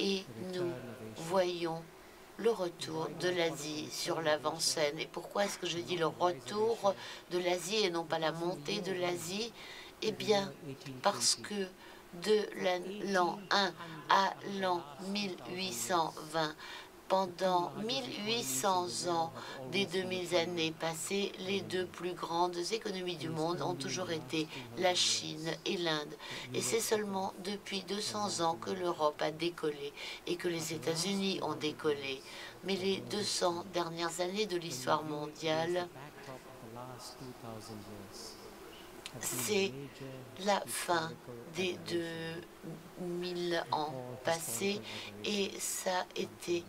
et nous voyons le retour de l'Asie sur l'avant-scène. Et pourquoi est-ce que je dis le retour de l'Asie et non pas la montée de l'Asie? Eh bien, parce que de l'an 1 à l'an 1820, pendant 1800 ans des 2000 années passées, les deux plus grandes économies du monde ont toujours été la Chine et l'Inde. Et c'est seulement depuis 200 ans que l'Europe a décollé et que les États-Unis ont décollé. Mais les 200 dernières années de l'histoire mondiale, c'est la fin des 2000 ans passés et ça a été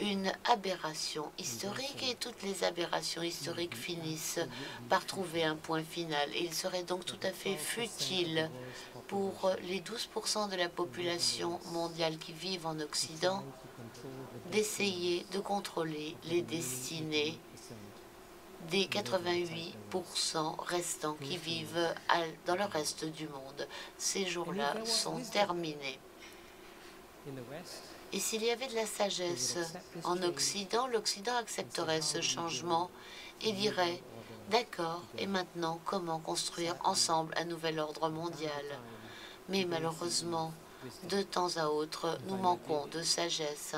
une aberration historique et toutes les aberrations historiques finissent par trouver un point final. Et il serait donc tout à fait futile pour les 12% de la population mondiale qui vivent en Occident d'essayer de contrôler les destinées des 88% restants qui vivent dans le reste du monde. Ces jours-là sont terminés. Et s'il y avait de la sagesse en Occident, l'Occident accepterait ce changement et dirait « D'accord, et maintenant, comment construire ensemble un nouvel ordre mondial ?» Mais malheureusement, de temps à autre, nous manquons de sagesse.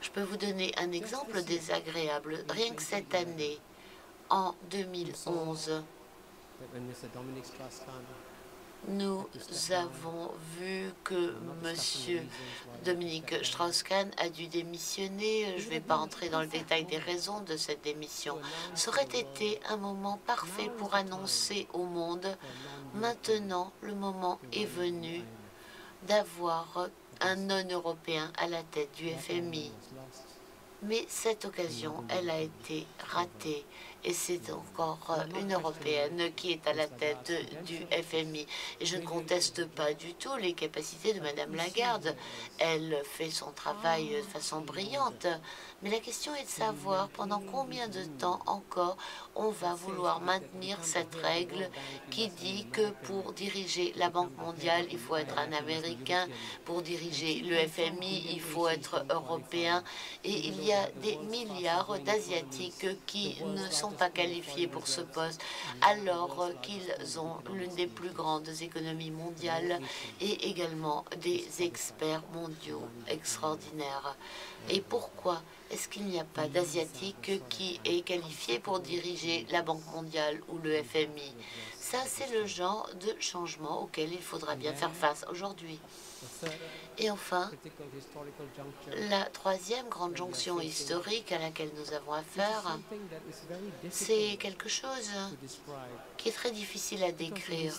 Je peux vous donner un exemple désagréable. Rien que cette année, en 2011, nous avons vu que M. Dominique Strauss-Kahn a dû démissionner. Je ne vais pas entrer dans le détail des raisons de cette démission. Ça aurait été un moment parfait pour annoncer au monde, maintenant le moment est venu d'avoir un non-européen à la tête du FMI. Mais cette occasion, elle a été ratée. Et c'est encore une Européenne qui est à la tête du FMI. Et je ne conteste pas du tout les capacités de Madame Lagarde. Elle fait son travail de façon brillante. Mais la question est de savoir pendant combien de temps encore on va vouloir maintenir cette règle qui dit que pour diriger la Banque mondiale, il faut être un Américain. Pour diriger le FMI, il faut être européen. Et il y a des milliards d'Asiatiques qui ne sont pas qualifiés pour ce poste, alors qu'ils ont l'une des plus grandes économies mondiales et également des experts mondiaux extraordinaires. Et pourquoi est-ce qu'il n'y a pas d'Asiatique qui est qualifié pour diriger la Banque mondiale ou le FMI? Ça, c'est le genre de changement auquel il faudra bien faire face aujourd'hui. Et enfin, la troisième grande jonction historique à laquelle nous avons affaire, c'est quelque chose qui est très difficile à décrire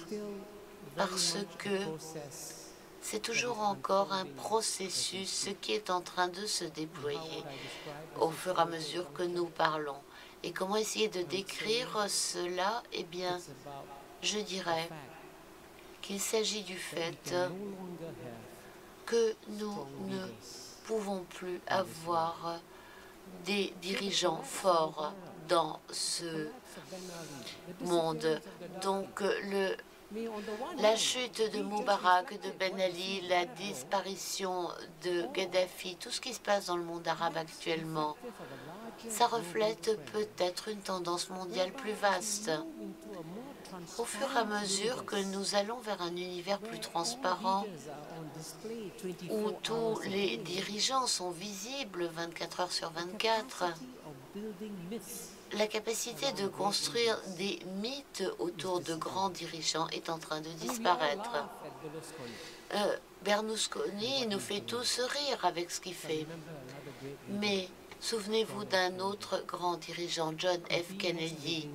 parce que c'est toujours encore un processus qui est en train de se déployer au fur et à mesure que nous parlons. Et comment essayer de décrire cela? Eh bien, je dirais qu'il s'agit du fait que nous ne pouvons plus avoir des dirigeants forts dans ce monde. Donc, la chute de Moubarak, de Ben Ali, la disparition de Kadhafi, tout ce qui se passe dans le monde arabe actuellement, ça reflète peut-être une tendance mondiale plus vaste. Au fur et à mesure que nous allons vers un univers plus transparent, où tous les dirigeants sont visibles 24 heures sur 24, la capacité de construire des mythes autour de grands dirigeants est en train de disparaître. Berlusconi nous fait tous rire avec ce qu'il fait. Mais souvenez-vous d'un autre grand dirigeant, John F. Kennedy.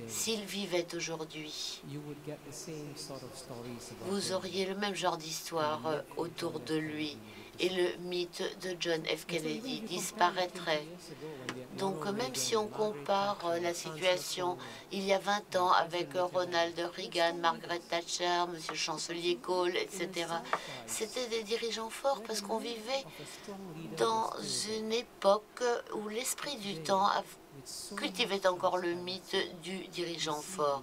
S'il vivait aujourd'hui, vous auriez le même genre d'histoire autour de lui. Et le mythe de John F. Kennedy disparaîtrait. Donc, même si on compare la situation il y a 20 ans avec Ronald Reagan, Margaret Thatcher, Monsieur le chancelier Kohl, etc., c'était des dirigeants forts parce qu'on vivait dans une époque où l'esprit du temps a cultivait encore le mythe du dirigeant fort.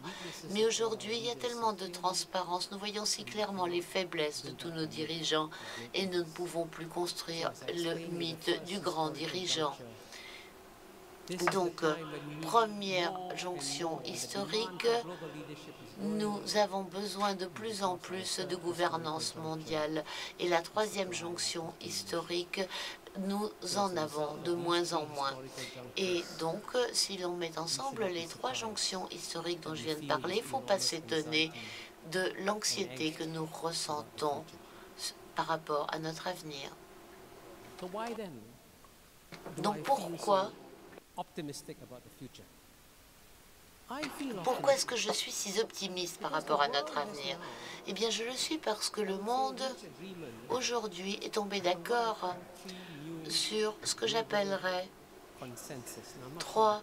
Mais aujourd'hui, il y a tellement de transparence. Nous voyons si clairement les faiblesses de tous nos dirigeants et nous ne pouvons plus construire le mythe du grand dirigeant. Donc, première jonction historique, nous avons besoin de plus en plus de gouvernance mondiale. Et la troisième jonction historique, nous en avons de moins en moins. Et donc, si l'on met ensemble les trois jonctions historiques dont je viens de parler, il ne faut pas s'étonner de l'anxiété que nous ressentons par rapport à notre avenir. Donc, pourquoi est-ce que je suis si optimiste par rapport à notre avenir? Eh bien, je le suis parce que le monde, aujourd'hui, est tombé d'accord sur ce que j'appellerais trois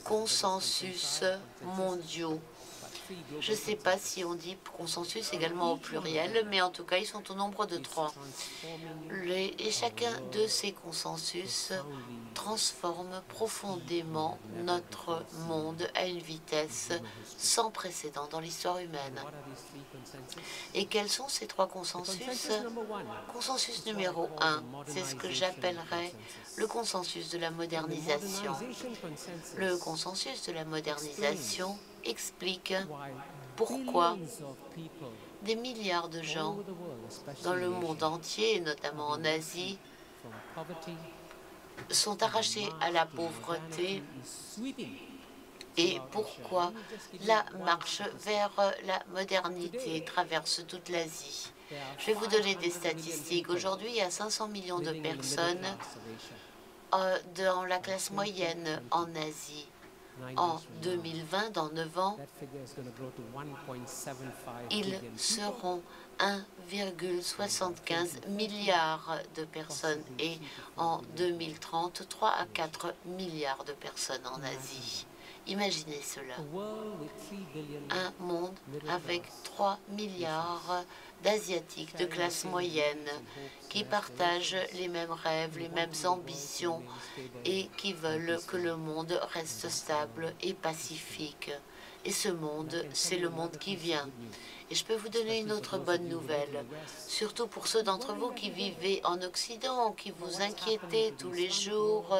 consensus mondiaux. Je ne sais pas si on dit consensus également au pluriel, mais en tout cas, ils sont au nombre de 3. Et chacun de ces consensus transforme profondément notre monde à une vitesse sans précédent dans l'histoire humaine. Et quels sont ces 3 consensus? Consensus numéro 1, c'est ce que j'appellerais le consensus de la modernisation. Le consensus de la modernisation explique pourquoi des milliards de gens dans le monde entier, et notamment en Asie, sont arrachés à la pauvreté et pourquoi la marche vers la modernité traverse toute l'Asie. Je vais vous donner des statistiques. Aujourd'hui, il y a 500 millions de personnes dans la classe moyenne en Asie. En 2020, dans 9 ans, ils seront 1,75 milliard de personnes et en 2030, 3 à 4 milliards de personnes en Asie. Imaginez cela. Un monde avec 3 milliards d'Asiatiques de classe moyenne qui partagent les mêmes rêves, les mêmes ambitions et qui veulent que le monde reste stable et pacifique. Et ce monde, c'est le monde qui vient. Et je peux vous donner une autre bonne nouvelle, surtout pour ceux d'entre vous qui vivez en Occident, qui vous inquiétez tous les jours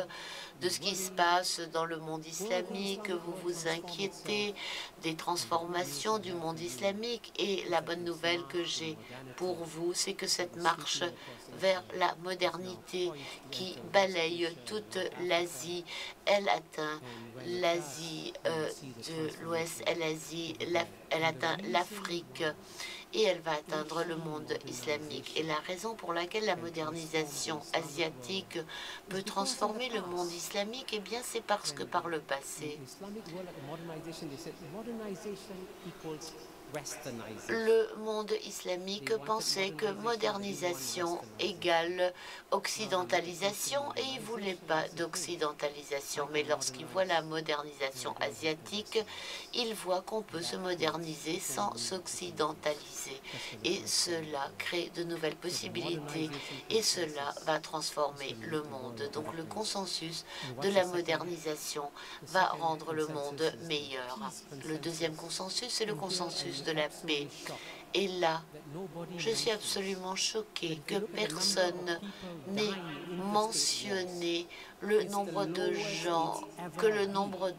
de ce qui se passe dans le monde islamique, vous vous inquiétez des transformations du monde islamique. Et la bonne nouvelle que j'ai pour vous, c'est que cette marche vers la modernité qui balaye toute l'Asie, elle atteint l'Asie de l'Ouest, elle atteint l'Afrique et elle va atteindre le monde islamique. Et la raison pour laquelle la modernisation asiatique peut transformer le monde islamique, eh bien, c'est parce que par le passé, le monde islamique pensait que modernisation égale occidentalisation et il ne voulait pas d'occidentalisation. Mais lorsqu'il voit la modernisation asiatique, il voit qu'on peut se moderniser sans s'occidentaliser. Et cela crée de nouvelles possibilités et cela va transformer le monde. Donc le consensus de la modernisation va rendre le monde meilleur. Le deuxième consensus, c'est le consensus de la paix. Et là, je suis absolument choquée que personne n'ait mentionné le nombre de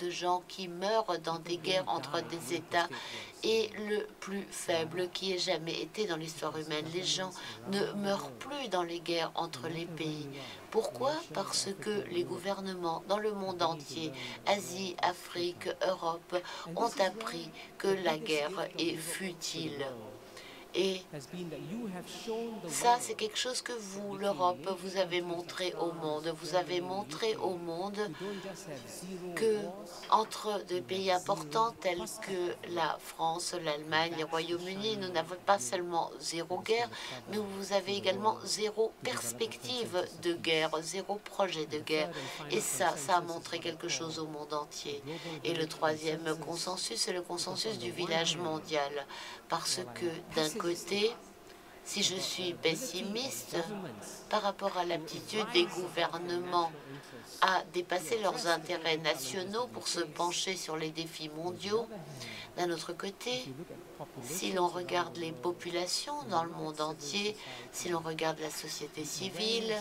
gens qui meurent dans des guerres entre des États est le plus faible qui ait jamais été dans l'histoire humaine. Les gens ne meurent plus dans les guerres entre les pays. Pourquoi? Parce que les gouvernements dans le monde entier, Asie, Afrique, Europe, ont appris que la guerre est futile. Et ça, c'est quelque chose que vous, l'Europe, vous avez montré au monde. Vous avez montré au monde que entre des pays importants tels que la France, l'Allemagne, le Royaume-Uni, nous n'avons pas seulement zéro guerre, mais vous avez également zéro perspective de guerre, zéro projet de guerre. Et ça a montré quelque chose au monde entier. Et le troisième consensus, c'est le consensus du village mondial. Parce que d'un côté, Si je suis pessimiste par rapport à l'aptitude des gouvernements à dépasser leurs intérêts nationaux pour se pencher sur les défis mondiaux, d'un autre côté, si l'on regarde les populations dans le monde entier, si l'on regarde la société civile,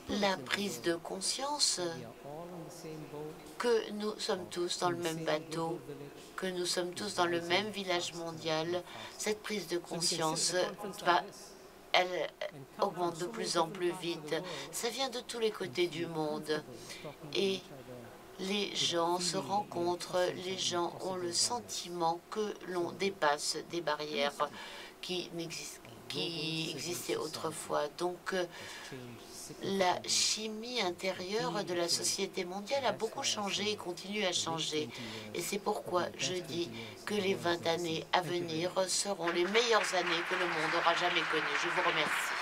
la prise de conscience que nous sommes tous dans le même bateau, que nous sommes tous dans le même village mondial, cette prise de conscience elle augmente de plus en plus vite. Ça vient de tous les côtés du monde. Et les gens se rencontrent, les gens ont le sentiment que l'on dépasse des barrières qui existaient autrefois. Donc, la chimie intérieure de la société mondiale a beaucoup changé et continue à changer. Et c'est pourquoi je dis que les 20 années à venir seront les meilleures années que le monde aura jamais connues. Je vous remercie.